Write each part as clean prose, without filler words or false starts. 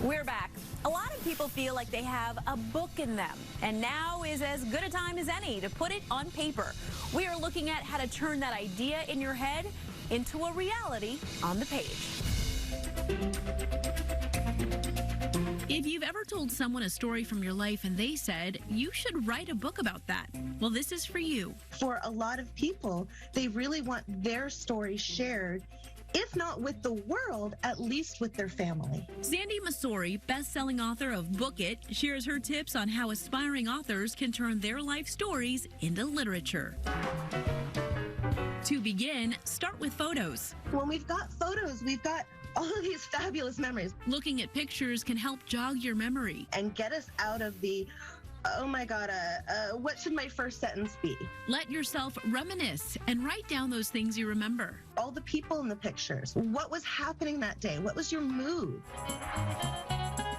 We're back. A lot of people feel like they have a book in them, and now is as good a time as any to put it on paper. We are looking at how to turn that idea in your head into a reality on the page. If you've ever told someone a story from your life and they said, you should write a book about that, well, this is for you. For a lot of people, they really want their story shared, if not with the world, at least with their family. Sandi Masori, best-selling author of Book It, shares her tips on how aspiring authors can turn their life stories into literature. To begin, start with photos. When we've got photos, we've got all of these fabulous memories. Looking at pictures can help jog your memory And get us out of the, oh my God, what should my first sentence be? Let yourself reminisce and write down those things you remember. All the people in the pictures. What was happening that day? What was your mood?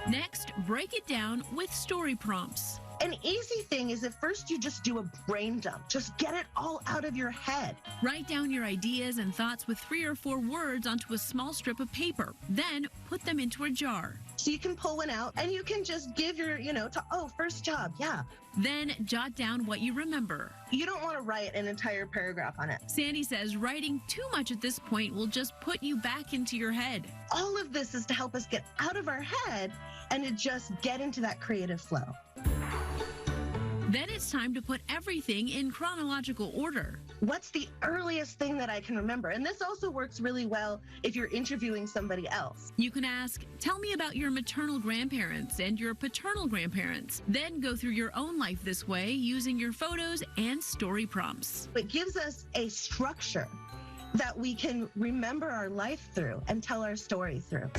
Next, break it down with story prompts. An easy thing is at first you just do a brain dump. Just get it all out of your head. Write down your ideas and thoughts with 3 or 4 words onto a small strip of paper. Then put them into a jar. So you can pull one out and you can just give your, first job, yeah. Then jot down what you remember. You don't want to write an entire paragraph on it. Sandi says writing too much at this point will just put you back into your head. All of this is to help us get out of our head and to just get into that creative flow. Then it's time to put everything in chronological order. What's the earliest thing that I can remember? And this also works really well if you're interviewing somebody else. You can ask, tell me about your maternal grandparents and your paternal grandparents. Then go through your own life this way using your photos and story prompts. It gives us a structure that we can remember our life through and tell our story through.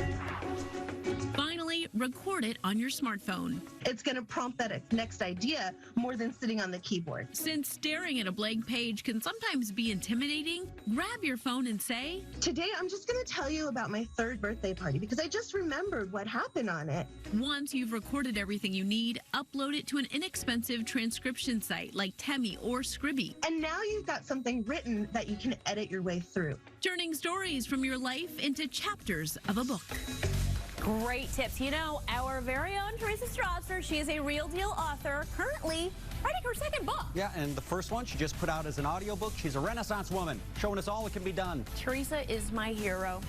Finally, record it on your smartphone. It's going to prompt that next idea more than sitting on the keyboard. Since staring at a blank page can sometimes be intimidating, grab your phone and say, today I'm just going to tell you about my 3rd birthday party because I just remembered what happened on it. Once you've recorded everything you need, upload it to an inexpensive transcription site like Temi or Scribby. And now you've got something written that you can edit your way through. Turning stories from your life into chapters of a book. Great tips. You know, our very own Teresa Strasser, she is a real deal author, currently writing her 2nd book. Yeah, and the first one she just put out as an audiobook. She's a Renaissance woman, showing us all that can be done. Teresa is my hero.